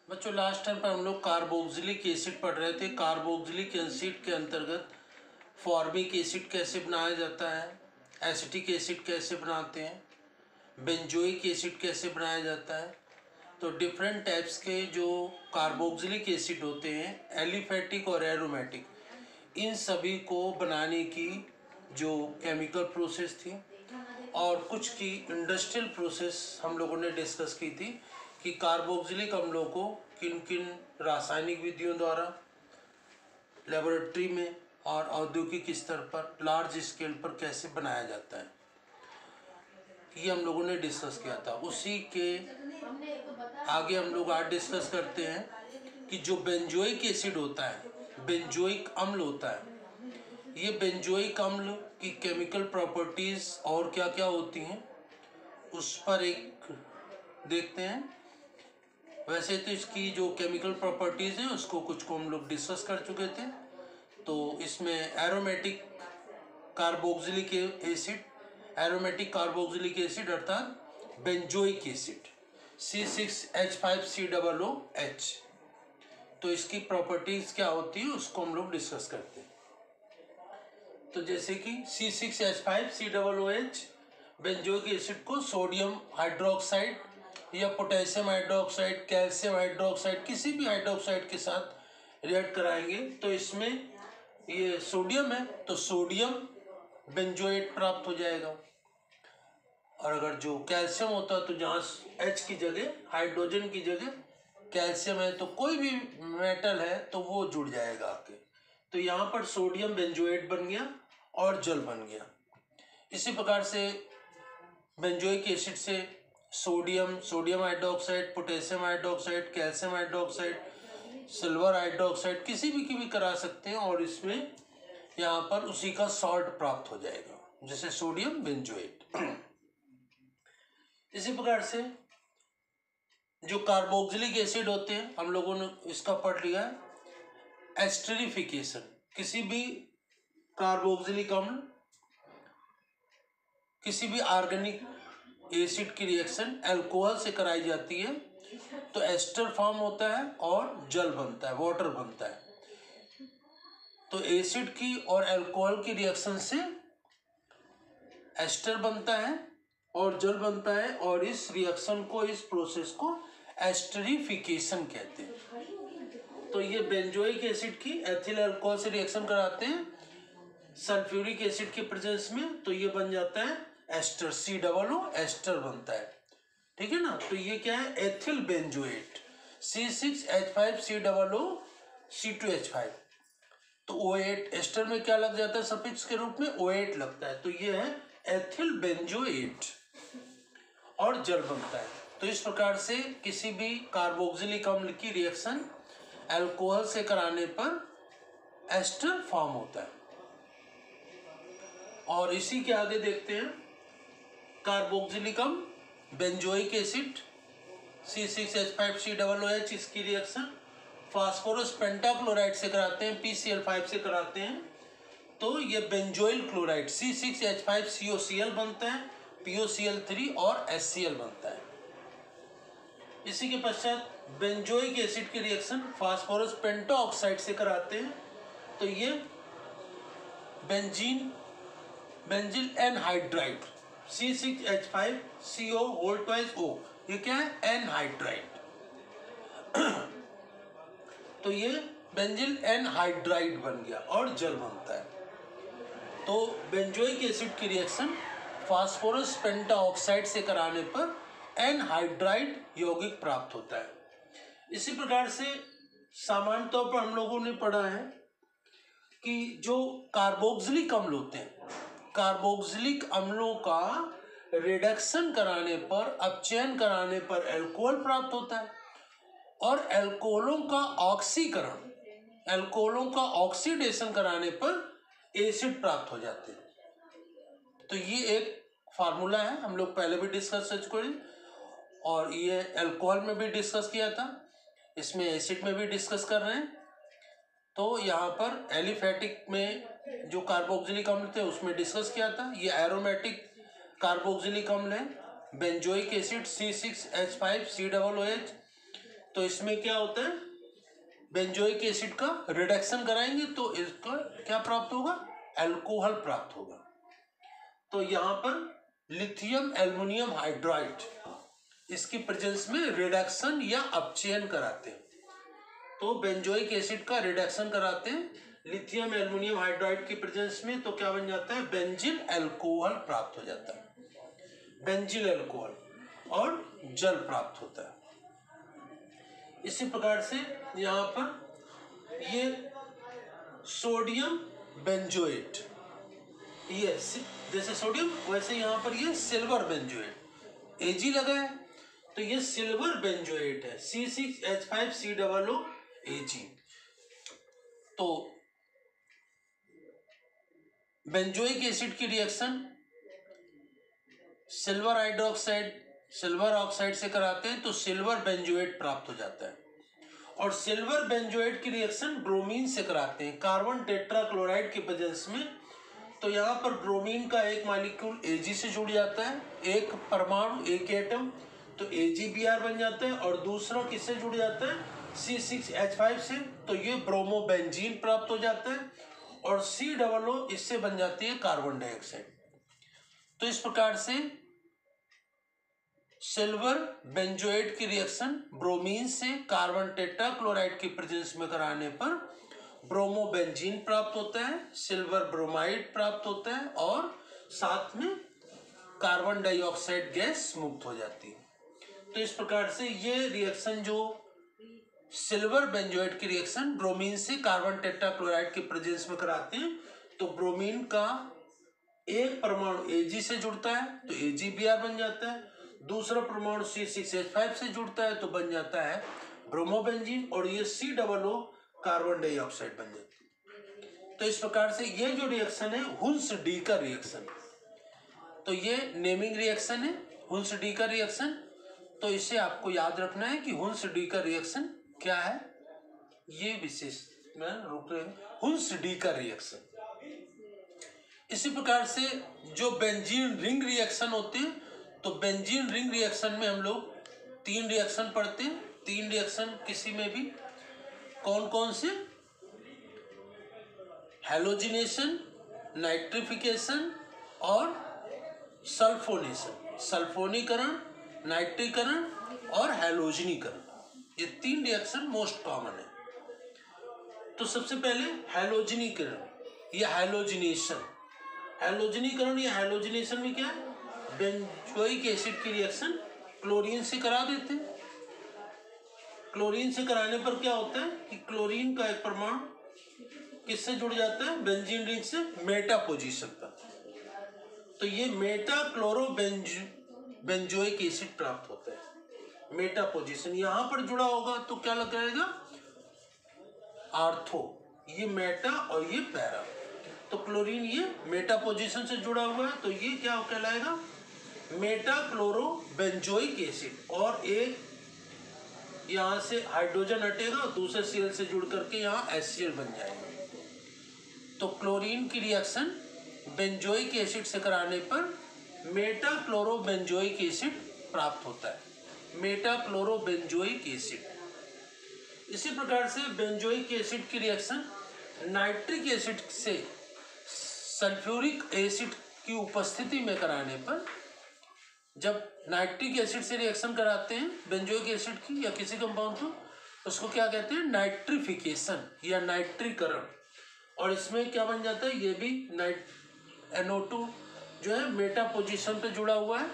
बच्चों last time पर हम लोग कार्बोक्सिलिक एसिड पढ़ रहे थे। कार्बोक्सिलिक एसिड के अंतर्गत फॉर्मिक एसिड कैसे बनाया जाता है, एसिटिक एसिड कैसे बनाते हैं, बेंजोइक एसिड कैसे बनाया जाता है। तो डिफरेंट टाइप्स के जो कार्बोक्सिलिक एसिड होते हैं, एलिफेटिक और एरोमेटिक, इन सभी को बनाने की जो केमिकल प्रोसेस थी और कुछ की इंडस्ट्रियल प्रोसेस हम लोगों ने डिस्कस की थी कि कार्बोक्सिलिक अम्लों को किन किन रासायनिक विधियों द्वारा लेबोरेटरी में और औद्योगिक स्तर पर लार्ज स्केल पर कैसे बनाया जाता है, ये हम लोगों ने डिस्कस किया था। उसी के आगे हम लोग आज डिस्कस करते हैं कि जो बेंजोइक एसिड होता है, बेंजोइक अम्ल होता है, ये बेंजोइक अम्ल की केमिकल प्रॉपर्टीज और क्या क्या होती हैं उस पर एक देखते हैं। वैसे तो इसकी जो केमिकल प्रॉपर्टीज है उसको कुछ को हम लोग डिस्कस कर चुके थे। तो इसमें aromatic carboxylic acid, aromatic carboxylic acid अर्थात बेंजोइक एसिड C6H5COOH, तो इसकी प्रॉपर्टीज क्या होती है उसको हम लोग डिस्कस करते हैं। तो जैसे कि C6H5COOH बेंजोइक एसिड को सोडियम हाइड्रोक्साइड या पोटेशियम हाइड्रोक्साइड, कैल्शियम हाइड्रोक्साइड, किसी भी हाइड्रोक्साइड के साथ रिएक्ट कराएंगे तो इसमें ये सोडियम है तो सोडियम बेंजोएट प्राप्त हो जाएगा। और अगर जो कैल्शियम होता है तो जहाँ H की जगह, हाइड्रोजन की जगह कैल्शियम है तो कोई भी मेटल है तो वो जुड़ जाएगा आके। तो यहाँ पर सोडियम बेंजोएट बन गया और जल बन गया। इसी प्रकार से बेंजोइक एसिड से sodium hydroxide, potassium hydroxide, calcium hydroxide, silver hydroxide किसी भी की भी करा सकते हैं और इसमें यहाँ पर उसी का सॉल्ट प्राप्त हो जाएगा जैसे सोडियम बेंजोएट। इसी प्रकार से जो कार्बोक्सिलिक एसिड होते हैं हम लोगों ने इसका पढ़ लिया है, एस्टरिफिकेशन। किसी भी कार्बोक्सिलिक अम्ल, किसी भी ऑर्गेनिक एसिड की रिएक्शन अल्कोहल से कराई जाती है तो एस्टर फॉर्म होता है और जल बनता है, वाटर बनता है। तो एसिड की और अल्कोहल की रिएक्शन से एस्टर बनता है और जल बनता है और इस रिएक्शन को, इस प्रोसेस को एस्टरिफिकेशन कहते हैं। तो ये बेंजोइक एसिड की एथिल अल्कोहल से रिएक्शन कराते हैं सल्फ्यूरिक एसिड के प्रेजेंस में, तो ये बन जाता है एस्टर, COO एस्टर बनता है। ठीक है ना। तो ये क्या है, एथिल बेंजोएट C6H5COO C2H5। तो O8 एस्टर में क्या लग जाता है सफिक्स के रूप में, O8 लगता है। तो ये है एथिल बेंजोएट और जल बनता है। तो इस प्रकार से किसी भी कार्बोक्सिलिक अम्ल की रिएक्शन अल्कोहल से कराने पर एस्टर फॉर्म होता है। और इसी के आगे देखते हैं कार्बोक्सिलिक अम्ल बेंजोइक एसिड C6H5COOH, इसकी रिएक्शन फास्फोरस पेंटाक्लोराइड से कराते हैं, PCl5 से कराते हैं तो ये बेंजोइल क्लोराइड C6H5COCl बनता है, POCl3 और HCl बनता है। इसी के पश्चात बेंजोइक एसिड की रिएक्शन फास्फोरस पेंटाऑक्साइड से कराते हैं तो ये बेंजिल एनहाइड्राइड C6H5CO2O, ये क्या है, एनहाइड्राइड। तो ये बेंजिल एनहाइड्राइड बन गया और जल बनता है। तो बेंजोइक एसिड की रिएक्शन फास्फोरस पेंटाऑक्साइड से कराने पर एनहाइड्राइड यौगिक प्राप्त होता है। इसी प्रकार से सामान्य तौर पर हम लोगों ने पढ़ा है कि जो कार्बोक्सिलिक अम्ल होते हैं, कार्बोक्सिलिक अम्लों का रिडक्शन कराने पर, अपचयन कराने पर अल्कोहल प्राप्त होता है और अल्कोहलों का ऑक्सीकरण, अल्कोहलों का ऑक्सीडेशन कराने पर एसिड प्राप्त हो जाते हैं। तो ये एक फार्मूला है, हम लोग पहले भी डिस्कस कर चुके हैं और ये अल्कोहल में भी डिस्कस किया था, इसमें एसिड में भी डिस्कस कर रहे हैं। तो यहाँ पर एलिफेटिक में जो कार्बोक्सिलिक अम्ल थे उसमें डिस्कस किया था। ये एरोमेटिक कार्बोक्सिलिक अम्ल है बेंजोइक एसिड C6H5COOH। तो इसमें क्या होता है, बेंजोइक एसिड का रिडक्शन कराएंगे तो इसका क्या प्राप्त होगा, अल्कोहल प्राप्त होगा। तो यहाँ पर लिथियम एल्युमिनियम हाइड्राइड इसकी प्रेजेंस में रिडक्शन या अपचयन कराते हैं। तो बेंजोइक एसिड का रिडक्शन कराते हैं लिथियम एल्युमिनियम हाइड्राइड की प्रेजेंस में, तो क्या बन जाता है, बेंजिल अल्कोहल प्राप्त हो जाता है, बेंजिल अल्कोहल और जल प्राप्त होता है। इसी प्रकार से यहाँ पर ये सोडियम बेंजोएट, ये जैसे सोडियम वैसे यहाँ पर ये सिल्वर बेंजोएट, Ag लगा है तो ये सिल्वर बेंजोएट है, C6H5COO Ag। तो बेंजोइक एसिड की reaction silver hydroxide silver oxide से कराते हैं तो सिल्वर बेंजोएट प्राप्त हो जाता है। और सिल्वर बेंजोएट की रिएक्शन ब्रोमीन से कराते हैं कार्बन टेट्राक्लोराइड की प्रेजेंस में। तो यहाँ पर ब्रोमीन का एक मॉलिक्यूल Ag से जुड़ जाता है, एक परमाणु एक एटम, तो AgBr बन जाता है, और दूसरा किससे जुड़ जाता है, C6H5 से, तो ये ब्रोमोबेंजीन प्राप्त हो जाता है, और COO इससे बन जाती है कार्बन डाइऑक्साइड। तो इस प्रकार से सिल्वर बेंजोएट की रिएक्शन ब्रोमीन से कार्बन टेट्राक्लोराइड की प्रेजेंस में कराने पर ब्रोमोबेंजीन प्राप्त होता है, सिल्वर ब्रोमाइड प्राप्त होता है, और साथ में कार्बन डाइऑक्साइड गैस मुक्त हो जाती है। तो इस प्रकार से ये रिएक्शन जो सिल्वर बेंजोएट की रिएक्शन ब्रोमीन से कार्बन टेट्राक्लोराइड की प्रेजेंस में कराते हैं तो ब्रोमीन का एक परमाणु Ag से जुड़ता है तो AgBr बन जाता है, दूसरा परमाणु C6H5 से जुड़ता है तो बन जाता है ब्रोमोबेंजीन, और ये COO कार्बन डाइऑक्साइड बन जाती है। तो इस प्रकार से ये जो रिएक्शन है हुल्स-डी का रिएक्शन, तो ये नेमिंग रिएक्शन है हुल्स-डी का रिएक्शन। तो इसे आपको याद रखना है कि हुल्स-डी का रिएक्शन क्या है, ये विशेष में रुक रहे हैं, हुल्स-डी का रिएक्शन। इसी प्रकार से जो बेंजीन रिंग रिएक्शन होते हैं तो बेंजीन रिंग रिएक्शन में हम लोग 3 रिएक्शन पढ़ते हैं। 3 रिएक्शन किसी में भी कौन कौन से, हैलोजिनेशन, नाइट्रिफिकेशन और सल्फोनेशन, सल्फोनीकरण, नाइट्रीकरण और हैलोजनीकरण, ये 3 रिएक्शन मोस्ट कॉमन है। तो सबसे पहले हैलोजनीकरण या हैलोजिनेशन, हैलोजनीकरण या हैलोजिनेशन में क्या है, बेंजोइक एसिड की रिएक्शन क्लोरीन से करा देते हैं। क्लोरीन से कराने पर क्या होता है कि क्लोरीन का एक परमाणु किससे जुड़ जाता है, बेंजीन रिंग से मेटा पोजीशन पर, तो ये मेटा क्लोरो बेंजोइक एसिड प्राप्त होता है। मेटा पोजीशन यहां पर जुड़ा होगा तो क्या लगाएगा, आर्थो, ये मेटा और ये पैरा, तो क्लोरीन ये मेटा पोजीशन से जुड़ा हुआ है तो ये क्या कहलाएगा, मेटा क्लोरो बेंजोइक एसिड। और एक यहाँ से हाइड्रोजन हटेगा दूसरे Cl से जुड़ करके यहाँ HCl बन जाएगा। तो क्लोरीन की रिएक्शन बेंजोइक एसिड से कराने पर मेटा क्लोरो बेंजोइक एसिड प्राप्त होता है, मेटा क्लोरो बेंजोइक एसिड। इसी प्रकार से बेंजोइक एसिड की रिएक्शन नाइट्रिक एसिड से सल्फ्यूरिक एसिड की उपस्थिति में कराने पर, जब नाइट्रिक एसिड से रिएक्शन कराते हैं बेंजोइक एसिड की या किसी कंपाउंड को, उसको क्या कहते हैं, नाइट्रिफिकेशन या नाइट्रीकरण। और इसमें क्या बन जाता है, ये भी NO2 जो है मेटा पोजीशन पे जुड़ा हुआ है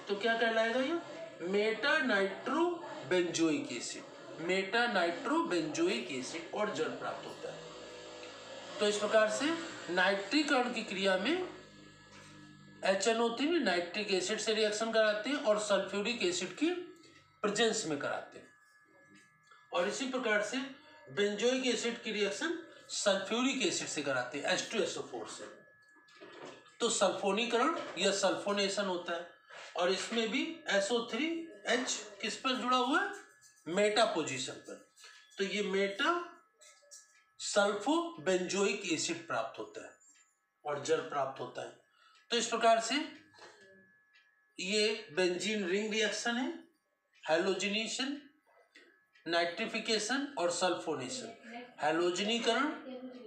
तो क्या कहलाएगा, ये Meta nitro benzoic acid, Meta nitro benzoic acid, और जल प्राप्त होता है। तो इस प्रकार से नाइट्रीकरण की क्रिया में HNO3 नाइट्रिक एसिड से रिएक्शन कराते हैं और सल्फ्यूरिक एसिड की प्रेजेंस में कराते हैं। और इसी प्रकार से बेंजोइक एसिड की रिएक्शन सल्फ्यूरिक एसिड से कराते हैं H2SO4 से, तो सल्फोनीकरण या सल्फोनेशन होता है। और इसमें भी SO3H किस पर जुड़ा हुआ है, मेटा पोजीशन पर, तो ये मेटा सल्फो बेंजोइक एसिड प्राप्त होता है और जल प्राप्त होता है। तो इस प्रकार से ये बेंजीन रिंग रिएक्शन है, हैलोजिनेशन, नाइट्रिफिकेशन और सल्फोनेशन। हैलोजनीकरण,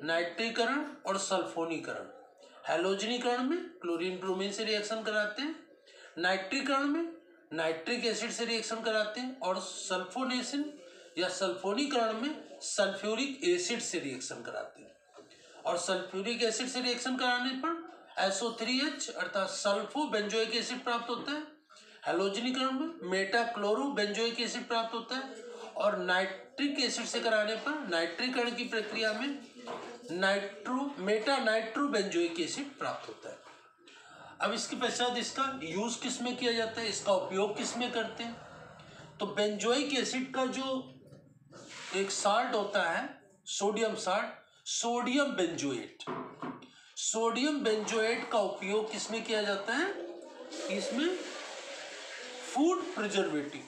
नाइट्रीकरण और सल्फोनीकरण। हैलोजनीकरण में क्लोरीन ब्रोमीन से रिएक्शन कराते हैं, नाइट्रीकरण में नाइट्रिक एसिड से रिएक्शन कराते हैं, और सल्फोनेशन या सल्फोनीकरण में सल्फ्यूरिक एसिड से रिएक्शन कराते हैं। और सल्फ्यूरिक एसिड से रिएक्शन कराने पर SO3H अर्थात सल्फो बेंजोइक एसिड प्राप्त होता है। हैलोजनीकरण में मेटा क्लोरो बेंजोइक एसिड प्राप्त होता है, और नाइट्रिक एसिड से कराने पर नाइट्रीकरण की प्रक्रिया में मेटा नाइट्रो बेंजोइक एसिड प्राप्त होता है। अब इसके पश्चात इसका यूज किस में किया जाता है, इसका उपयोग किस में करते हैं? तो बेंजोइक एसिड का जो एक साल्ट होता है sodium salt, sodium benzoate, sodium benzoate का उपयोग किस में किया जाता है? इसमें फूड प्रिजर्वेटिव,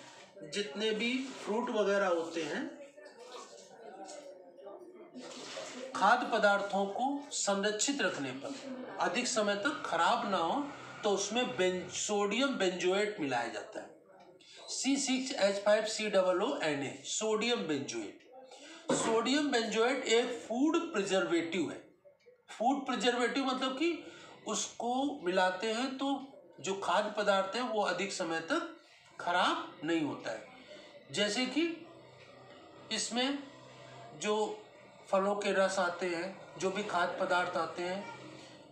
जितने भी फ्रूट वगैरह होते हैं, खाद्य पदार्थों को संरक्षित रखने पर, अधिक समय तक खराब ना हो, तो उसमें सोडियम बेंजोएट मिलाया जाता है। C6H5COO Na, sodium benzoate. Sodium benzoate एक फूड प्रिजर्वेटिव है। फूड प्रिजर्वेटिव मतलब कि उसको मिलाते हैं तो जो खाद्य पदार्थ है वो अधिक समय तक खराब नहीं होता है। जैसे कि इसमें जो फलों के रस आते हैं, जो भी खाद्य पदार्थ आते हैं,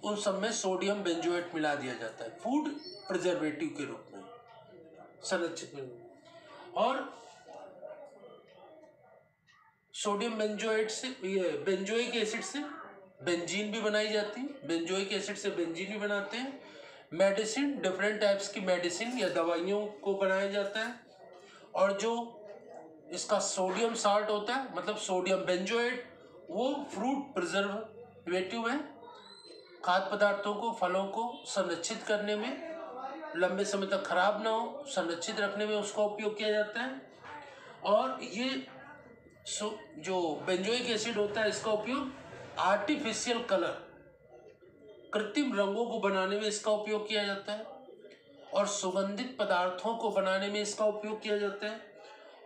उन सब में सोडियम बेंजोएट मिला दिया जाता है फूड प्रिजर्वेटिव के रूप में, संरक्षित में। और सोडियम बेंजोएट से, ये बेंजोइक एसिड से बेंजीन भी बनाई जाती है, बेंजोइक एसिड से बेंजीन भी बनाते हैं। मेडिसिन, डिफरेंट टाइप्स की मेडिसिन या दवाइयों को बनाया जाता है। और जो इसका सोडियम साल्ट होता है, मतलब सोडियम बेंजोएट, वो फ्रूट प्रिजर्वेटिव है। खाद्य पदार्थों को, फलों को संरक्षित करने में, लंबे समय तक खराब ना हो, संरक्षित रखने में उसका उपयोग किया जाता है। और ये जो बेंजोइक एसिड होता है, इसका उपयोग आर्टिफिशियल कलर, कृत्रिम रंगों को बनाने में इसका उपयोग किया जाता है, और सुगंधित पदार्थों को बनाने में इसका उपयोग किया जाता है।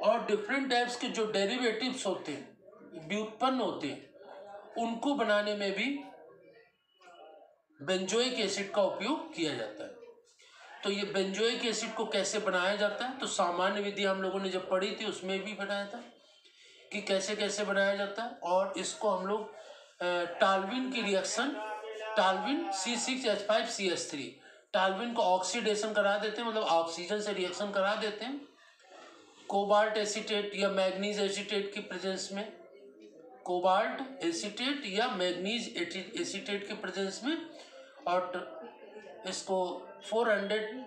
और डिफरेंट टाइप्स के जो डेरिवेटिव्स होते हैं, व्युत्पन्न होते हैं, उनको बनाने में भी बेंजोइक एसिड का उपयोग किया जाता है। तो ये बेंजोइक एसिड को कैसे बनाया जाता है, तो सामान्य विधि हम लोगों ने जब पढ़ी थी उसमें भी बताया था कि कैसे कैसे बनाया जाता है। और इसको हम लोग टाल्विन की रिएक्शन, टाल्विन C6H5CH3, टाल्विन को ऑक्सीडेशन करा देते हैं, मतलब ऑक्सीजन से रिएक्शन करा देते हैं। कोबाल्ट एसीटेट या मैग्नीज एसीटेट की प्रेजेंस में, कोबाल्ट एसीटेट या मैग्नीज एसीटेट के प्रेजेंस में, और इसको 400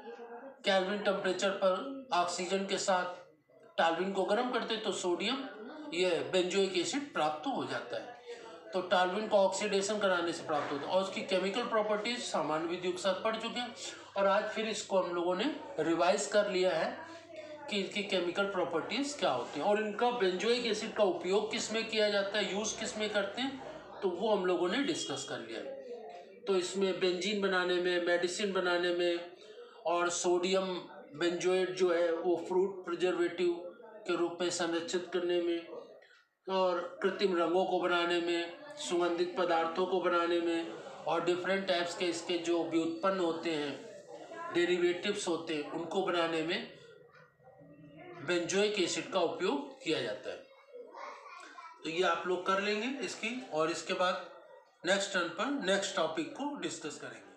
केल्विन टेम्परेचर पर ऑक्सीजन के साथ टाल्विन को गर्म करते तो सोडियम, ये बेंजोइक एसिड प्राप्त हो जाता है। तो टाल्विन को ऑक्सीडेशन कराने से प्राप्त होता है। और उसकी केमिकल प्रॉपर्टीज सामान्य विधियों के साथ पढ़ चुके हैं, और आज फिर इसको हम लोगों ने रिवाइज कर लिया है कि इनकी केमिकल प्रॉपर्टीज क्या होती हैं, और इनका बेंजोइक एसिड का उपयोग किस में किया जाता है, यूज किस में करते हैं, तो वो हम लोगों ने डिस्कस कर लिया। तो इसमें बेंजीन बनाने में, मेडिसिन बनाने में, और सोडियम बेंजोएट जो है वो फ्रूट प्रिजर्वेटिव के रूप में संरक्षित करने में, और कृत्रिम रंगों को बनाने में, सुगंधित पदार्थों को बनाने में, और डिफरेंट टाइप्स के इसके जो व्युत्पन्न होते हैं, डेरिवेटिव्स होते हैं, उनको बनाने में बेंजोइक एसिड का उपयोग किया जाता है। तो ये आप लोग कर लेंगे इसकी, और इसके बाद नेक्स्ट टर्न पर नेक्स्ट टॉपिक को डिस्कस करेंगे।